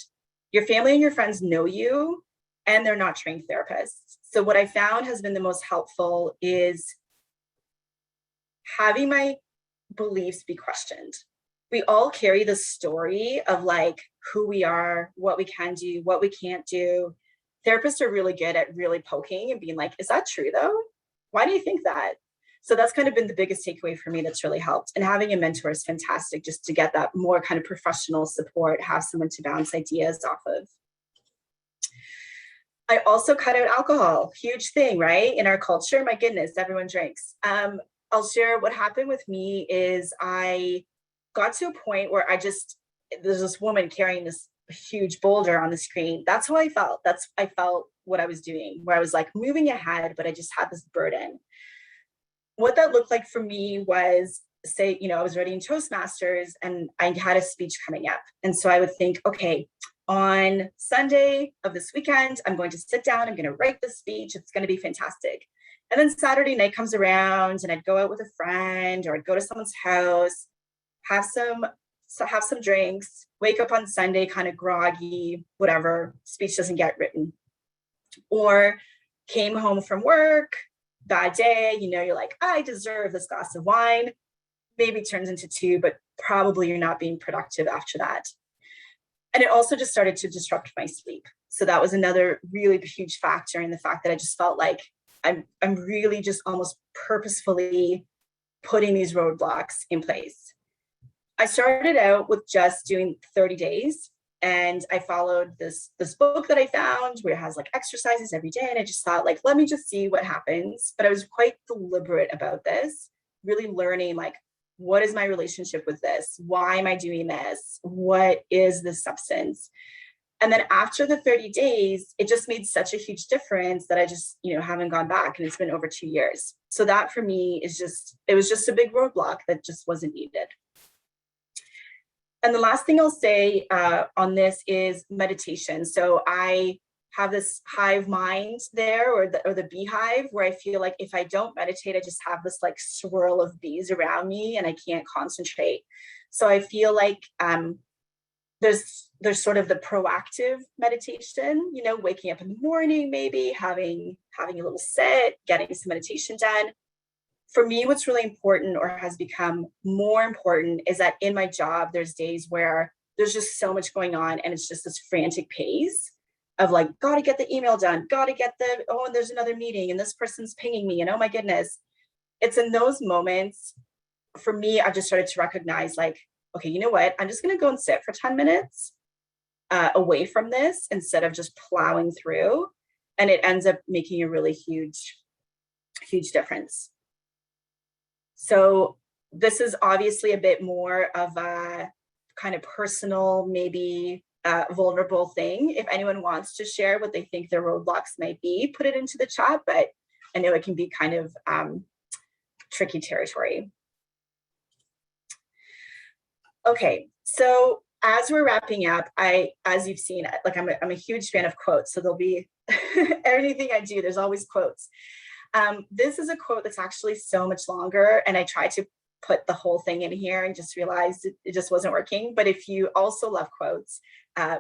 Your family and your friends know you, and they're not trained therapists. So what I found has been the most helpful is having my beliefs be questioned. We all carry the story of like who we are, what we can do, what we can't do. Therapists are really good at really poking and being like, is that true though? Why do you think that? So that's kind of been the biggest takeaway for me that's really helped. And having a mentor is fantastic just to get that more kind of professional support, have someone to bounce ideas off of. I also cut out alcohol, huge thing, right? In our culture, my goodness, everyone drinks. I'll share what happened with me is I got to a point where there's this woman carrying this huge boulder on the screen. That's how I felt. I felt what I was doing, where I was like moving ahead, but I just had this burden. What that looked like for me was, say, you know, I was writing Toastmasters and I had a speech coming up. And so I would think, okay, on Sunday of this weekend, I'm going to sit down, I'm going to write this speech. It's going to be fantastic. And then Saturday night comes around and I'd go out with a friend or I'd go to someone's house, have some drinks, wake up on Sunday kind of groggy, whatever, speech doesn't get written. Or came home from work, bad day, you know, you're like, I deserve this glass of wine. Maybe turns into 2, but probably you're not being productive after that. And it also just started to disrupt my sleep. So that was another really huge factor in the fact that I just felt like I'm really just almost purposefully putting these roadblocks in place. I started out with just doing 30 days and I followed this book that I found where it has like exercises every day. And I just thought like, let me just see what happens. But I was quite deliberate about this, really learning like, what is my relationship with this? Why am I doing this? What is this substance? And then after the 30 days, it just made such a huge difference that I just, you know, haven't gone back, and it's been over 2 years. So that for me is it was just a big roadblock that just wasn't needed. And the last thing I'll say on this is meditation. So I have this hive mind there, or the beehive, where I feel like if I don't meditate, I just have this like swirl of bees around me and I can't concentrate. So I feel like there's sort of the proactive meditation, you know, waking up in the morning, maybe having a little sit, getting some meditation done. For me, what's really important, or has become more important, is that in my job, there's days where there's just so much going on and it's just this frantic pace of like, gotta get the email done, gotta get and there's another meeting and this person's pinging me and oh my goodness. It's in those moments, for me, I've just started to recognize like, okay, you know what? I'm just gonna go and sit for 10 minutes away from this instead of just plowing through. And it ends up making a really huge difference. So this is obviously a bit more of a kind of personal, maybe vulnerable thing. If anyone wants to share what they think their roadblocks might be, put it into the chat, but I know it can be kind of tricky territory. Okay, so as we're wrapping up, as you've seen, like I'm a huge fan of quotes, so there'll be anything I do, there's always quotes. This is a quote that's actually so much longer, and I tried to put the whole thing in here and just realized it just wasn't working. But if you also love quotes,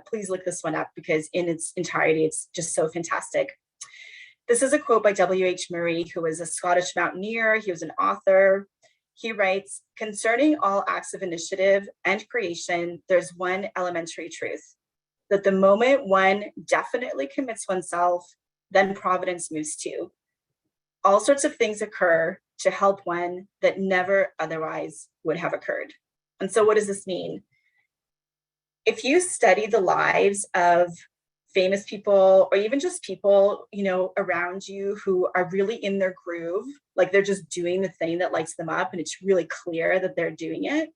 please look this one up because in its entirety, it's just so fantastic. This is a quote by W.H. Murray, who was a Scottish mountaineer. He was an author. He writes, concerning all acts of initiative and creation, there's one elementary truth, that the moment one definitely commits oneself, then providence moves too. All sorts of things occur to help one that never otherwise would have occurred. And so what does this mean? If you study the lives of famous people, or even just people, you know, around you who are really in their groove, like they're just doing the thing that lights them up, and it's really clear that they're doing it,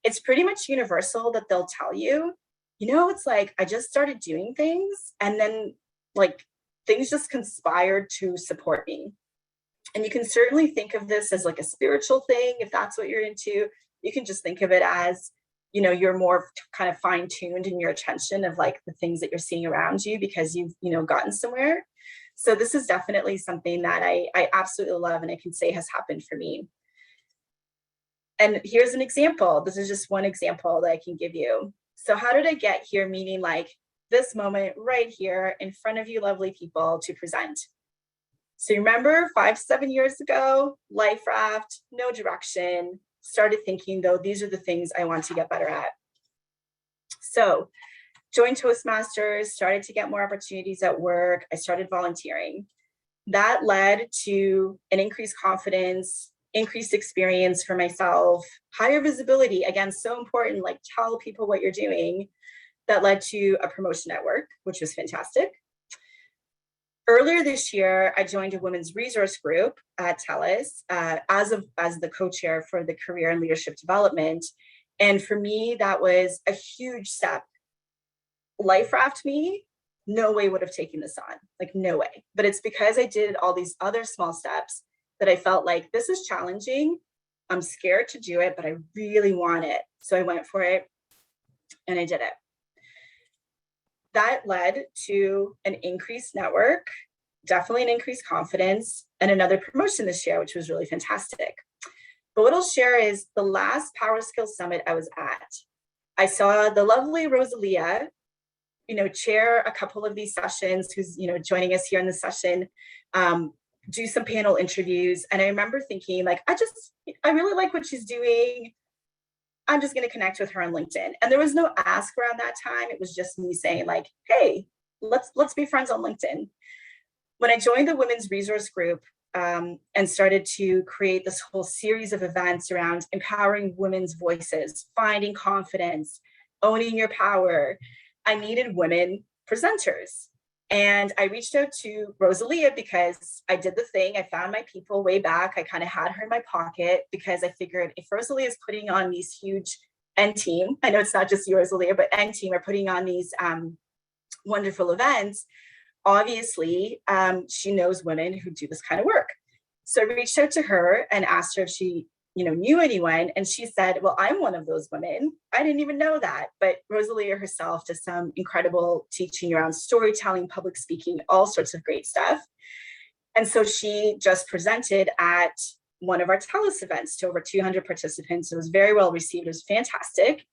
it's pretty much universal that they'll tell you, you know, it's like, I just started doing things, and then like things just conspired to support me. And you can certainly think of this as like a spiritual thing, if that's what you're into. You can just think of it as, you know, you're more kind of fine-tuned in your attention of like the things that you're seeing around you because you've, you know, gotten somewhere. So this is definitely something that I absolutely love, and I can say has happened for me. And here's an example. This is just one example that I can give you. So how did I get here? Meaning like this moment right here in front of you lovely people to present. So you remember 5-7 years ago, life raft, no direction, started thinking though, these are the things I want to get better at. So joined Toastmasters, started to get more opportunities at work. I started volunteering. That led to an increased confidence, increased experience for myself, higher visibility, again, so important, like tell people what you're doing. That led to a promotion at work, which was fantastic. Earlier this year, I joined a women's resource group at TELUS as the co-chair for the career and leadership development. And for me, that was a huge step. Life raft me, no way would have taken this on, like no way. But it's because I did all these other small steps that I felt like this is challenging. I'm scared to do it, but I really want it. So I went for it and I did it. That led to an increased network, definitely an increased confidence, and another promotion this year, which was really fantastic. But what I'll share is the last Power Skills Summit I was at, I saw the lovely Rosalia, you know, chair a couple of these sessions, who's, you know, joining us here in the session, do some panel interviews. And I remember thinking like, I really like what she's doing. I'm just going to connect with her on LinkedIn. And there was no ask around that time. It was just me saying like, hey, let's be friends on LinkedIn. When I joined the women's resource group and started to create this whole series of events around empowering women's voices, finding confidence, owning your power, I needed women presenters. And I reached out to Rosalia because I did the thing. I found my people way back. I kind of had her in my pocket because I figured if Rosalia is putting on these huge N team, I know it's not just you, Rosalia, but N team are putting on these wonderful events. Obviously, she knows women who do this kind of work. So I reached out to her and asked her if she, you know, knew anyone. And she said, well, I'm one of those women. I didn't even know that. But Rosalia herself does some incredible teaching around storytelling, public speaking, all sorts of great stuff. And so she just presented at one of our TELUS events to over 200 participants. It was very well received. It was fantastic.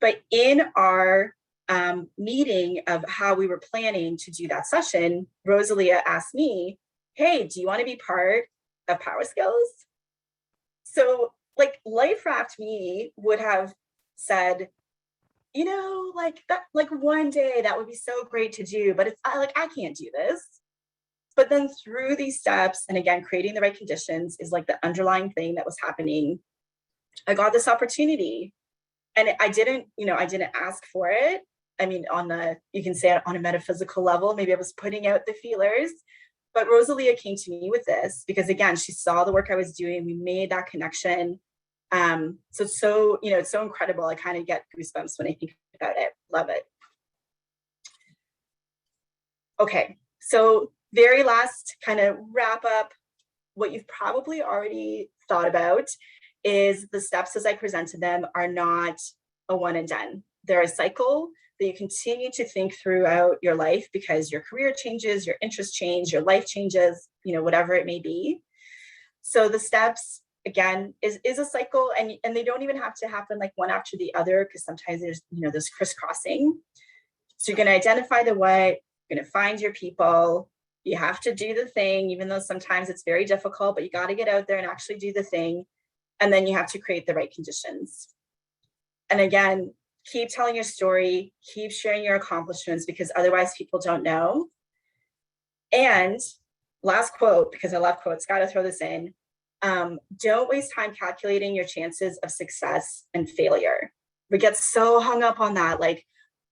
But in our meeting of how we were planning to do that session, Rosalia asked me, hey, do you want to be part of Power Skills? So like life raft me would have said, you know, like that, like one day that would be so great to do, but it's I can't do this. But then through these steps, and again, creating the right conditions is like the underlying thing that was happening. I got this opportunity and I didn't ask for it. I mean, you can say it on a metaphysical level, maybe I was putting out the feelers. But Rosalia came to me with this because, again, she saw the work I was doing. We made that connection. So it's so incredible. I kind of get goosebumps when I think about it. Love it. Okay, so very last kind of wrap up. What you've probably already thought about is the steps as I presented them are not a one and done. They're a cycle that you continue to think throughout your life because your career changes, your interests change, your life changes, you know, whatever it may be. So the steps, again, is a cycle, and they don't even have to happen like one after the other because sometimes there's, you know, this crisscrossing. So you're going to identify the what, you're going to find your people, You have to do the thing, even though sometimes it's very difficult, but you got to get out there and actually do the thing. And then you have to create the right conditions. And again, keep telling your story, keep sharing your accomplishments, because otherwise people don't know. And last quote, because I love quotes, got to throw this in. Don't waste time calculating your chances of success and failure. We get so hung up on that, like,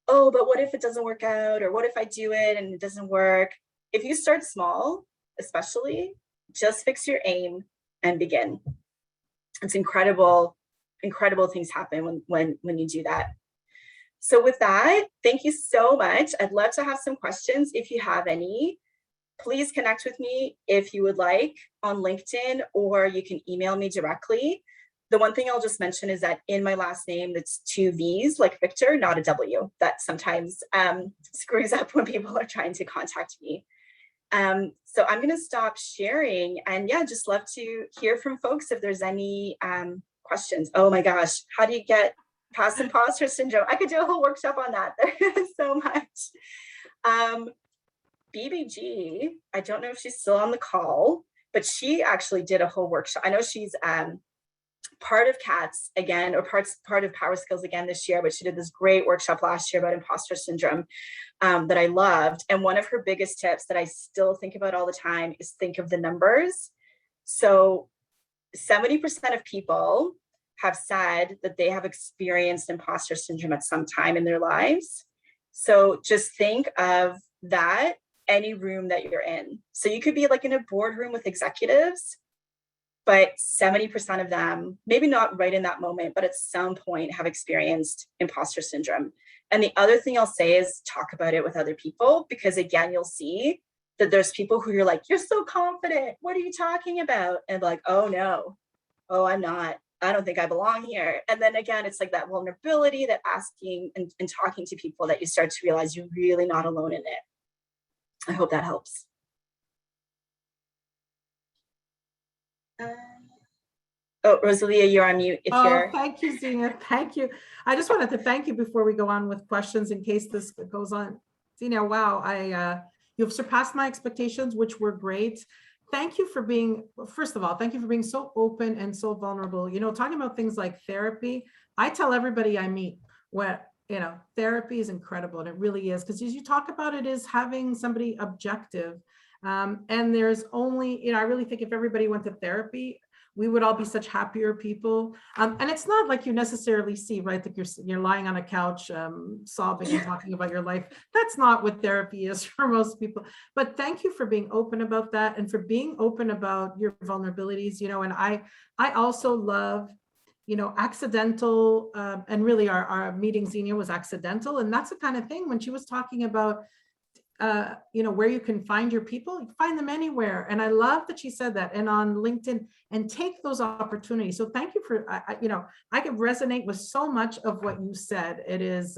oh, but what if it doesn't work out? Or what if I do it and it doesn't work? If you start small, especially, just fix your aim and begin. It's incredible things happen when you do that. So with that, thank you so much. I'd love to have some questions if you have any. Please connect with me if you would like on LinkedIn, or you can email me directly. The one thing I'll just mention is that in my last name, it's 2 V's like Victor, not a W. That sometimes screws up when people are trying to contact me. So I'm going to stop sharing, and yeah, just love to hear from folks if there's any questions. Oh my gosh, how do you get past imposter syndrome? I could do a whole workshop on that. There's so much. BBG, I don't know if she's still on the call, but she actually did a whole workshop. I know she's part of CATS again, or part of Power Skills again this year, but she did this great workshop last year about imposter syndrome that I loved. And one of her biggest tips that I still think about all the time is think of the numbers. So 70% of people have said that they have experienced imposter syndrome at some time in their lives. So just think of that, any room that you're in. So you could be like in a boardroom with executives, but 70% of them, maybe not right in that moment, but at some point have experienced imposter syndrome. And the other thing I'll say is talk about it with other people, because again, you'll see that there's people who you're like, you're so confident. What are you talking about? And like, oh no, oh, I'm not. I don't think I belong here. And then again, it's like that vulnerability, that asking and talking to people, that you start to realize you're really not alone in it. I hope that helps. Oh, Rosalia, you're on mute. If you're... Thank you, Xenia. Thank you. I just wanted to thank you before we go on with questions in case this goes on. Xenia, wow, you've surpassed my expectations, which were great. Thank you for being, first of all, thank you for being so open and so vulnerable. You know, talking about things like therapy, I tell everybody I meet, therapy is incredible, and it really is, because as you talk about it, is having somebody objective. And there's only, I really think if everybody went to therapy, we would all be such happier people. And it's not like you necessarily see, right, that you're lying on a couch sobbing and talking about your life. That's not what therapy is for most people. But thank you for being open about that, and for being open about your vulnerabilities, and I also love, accidental, and really our meeting, Xenia, was accidental. And that's the kind of thing when she was talking about, where you can find your people, you can find them anywhere. And I love that she said that, and on LinkedIn, and take those opportunities. So thank you for, I can resonate with so much of what you said. It is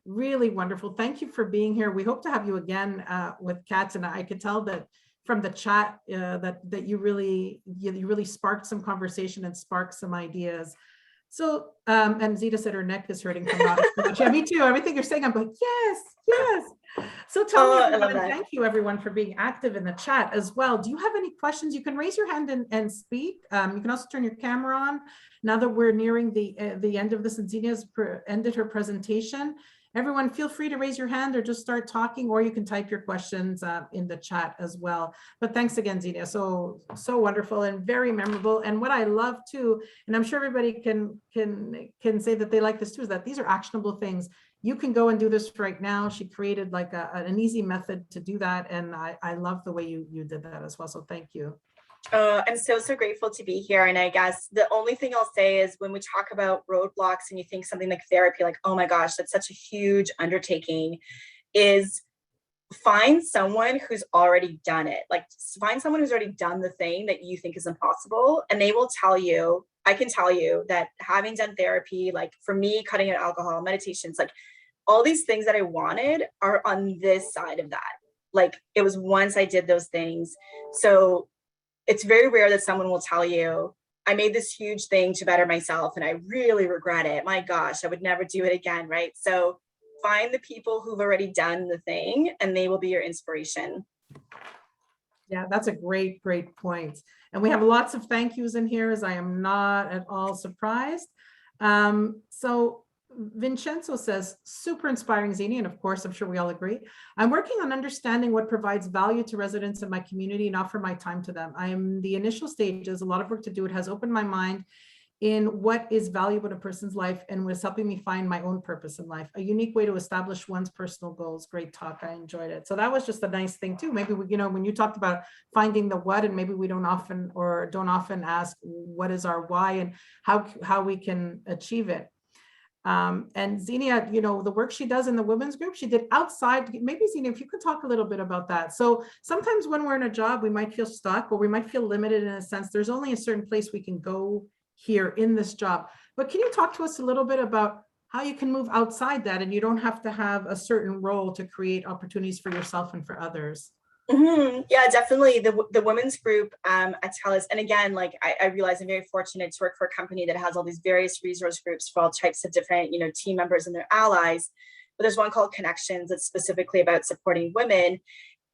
really wonderful. Thank you for being here. We hope to have you again with Cats. And I could tell that from the chat that you really sparked some conversation and sparked some ideas. So, and Zita said her neck is hurting from not much. Yeah, me too. Everything you're saying, I'm like, yes. So tell me, everyone, and thank you everyone for being active in the chat as well. Do you have any questions? You can raise your hand and speak. You can also turn your camera on. Now that we're nearing the end of this, and Xenia's ended her presentation, everyone feel free to raise your hand or just start talking, or you can type your questions in the chat as well. But thanks again, Xenia. So wonderful and very memorable. And what I love too, and I'm sure everybody can say that they like this too, is that these are actionable things. You can go and do this right now. She created like an easy method to do that. And I love the way you did that as well. So thank you. I'm so grateful to be here. And I guess the only thing I'll say is when we talk about roadblocks and you think something like therapy, like, oh my gosh, that's such a huge undertaking, is find someone who's already done it. Like find someone who's already done the thing that you think is impossible. And they will tell you, I can tell you that having done therapy, like for me, cutting out alcohol, meditations, like all these things that I wanted are on this side of that. Like it was once I did those things. So it's very rare that someone will tell you, I made this huge thing to better myself and I really regret it. My gosh, I would never do it again, right? So find the people who've already done the thing and they will be your inspiration. Yeah, that's a great, great point. And we have lots of thank yous in here, as I am not at all surprised. So Vincenzo says, super inspiring, Xenia, and of course, I'm sure we all agree. I'm working on understanding what provides value to residents in my community and offer my time to them. I am in the initial stages, a lot of work to do. It has opened my mind in what is valuable in a person's life and was helping me find my own purpose in life. A unique way to establish one's personal goals. Great talk, I enjoyed it. So that was just a nice thing too. Maybe we, when you talked about finding the what, and maybe we don't often ask what is our why and how we can achieve it. And Xenia, the work she does in the women's group, she did outside. Maybe Xenia, if you could talk a little bit about that. So sometimes when we're in a job, we might feel stuck or we might feel limited in a sense. There's only a certain place we can go here in this job. But can you talk to us a little bit about how you can move outside that and you don't have to have a certain role to create opportunities for yourself and for others? Yeah, definitely. The women's group at TELUS, and again, like I realize I'm very fortunate to work for a company that has all these various resource groups for all types of different, team members and their allies. But there's one called Connections that's specifically about supporting women.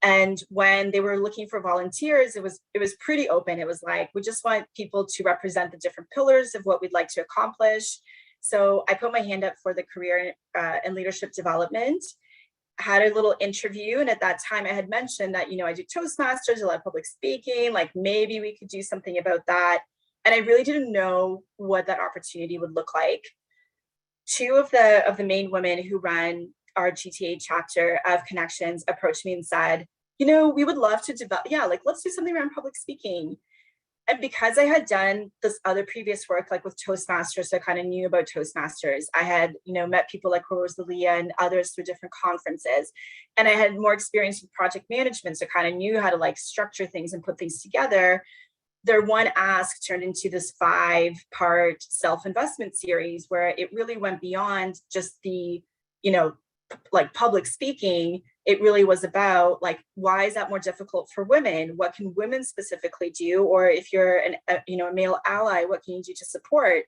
And when they were looking for volunteers, it was pretty open. It was like, we just want people to represent the different pillars of what we'd like to accomplish. So I put my hand up for the career and leadership development, had a little interview. And at that time I had mentioned that, I do Toastmasters, a lot of public speaking, like maybe we could do something about that. And I really didn't know what that opportunity would look like. Two of the main women who run our GTA chapter of Connections approached me and said, we would love to develop, let's do something around public speaking. And because I had done this other previous work, like with Toastmasters, so I kind of knew about Toastmasters. I had, met people like Rosalia and others through different conferences. And I had more experience with project management, so kind of knew how to like structure things and put things together. Their one ask turned into this 5-part self-investment series where it really went beyond just the, like public speaking. It really was about like, why is that more difficult for women? What can women specifically do? Or if you're a male ally, what can you do to support?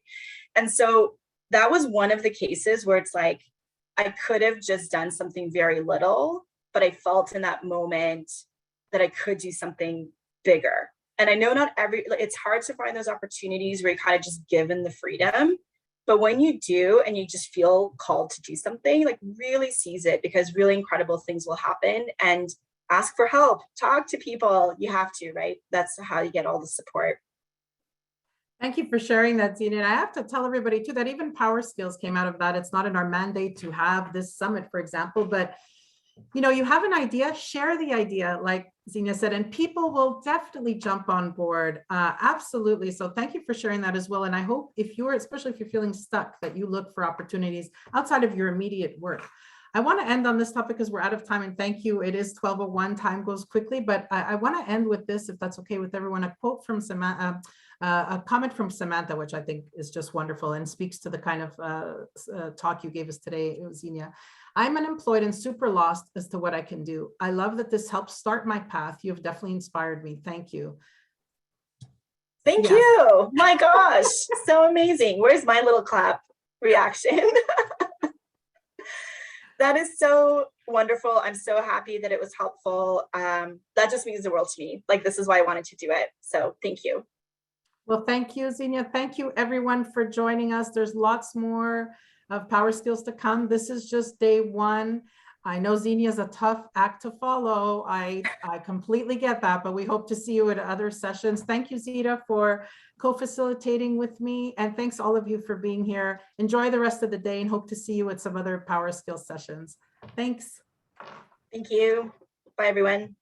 And so that was one of the cases where it's like, I could have just done something very little, but I felt in that moment that I could do something bigger. And I know it's hard to find those opportunities where you're kind of just given the freedom. But when you do, and you just feel called to do something, like really seize it, because really incredible things will happen. And ask for help, talk to people. You have to, right? That's how you get all the support. Thank you for sharing that, Xenia. And I have to tell everybody too, that even Power Skills came out of that. It's not in our mandate to have this summit, for example, but you have an idea, share the idea, like Xenia said, and people will definitely jump on board. Absolutely. So thank you for sharing that as well. And I hope especially if you're feeling stuck, that you look for opportunities outside of your immediate work. I want to end on this topic because we're out of time, and thank you. It is 12:01, time goes quickly, but I want to end with this, if that's okay with everyone. A quote from Samantha, a comment from Samantha, which I think is just wonderful and speaks to the kind of talk you gave us today, Xenia. I'm unemployed and super lost as to what I can do. I love that this helps start my path. You have definitely inspired me. Thank you. Thank you. My gosh, so amazing. Where's my little clap reaction? That is so wonderful. I'm so happy that it was helpful. That just means the world to me. Like, this is why I wanted to do it. So thank you. Well, thank you, Xenia. Thank you, everyone, for joining us. There's lots more of Power Skills to come. This is just day one. I know Xenia is a tough act to follow. I completely get that, but we hope to see you at other sessions. Thank you, Zita, for co-facilitating with me. And thanks all of you for being here. Enjoy the rest of the day and hope to see you at some other Power Skills sessions. Thanks. Thank you. Bye, everyone.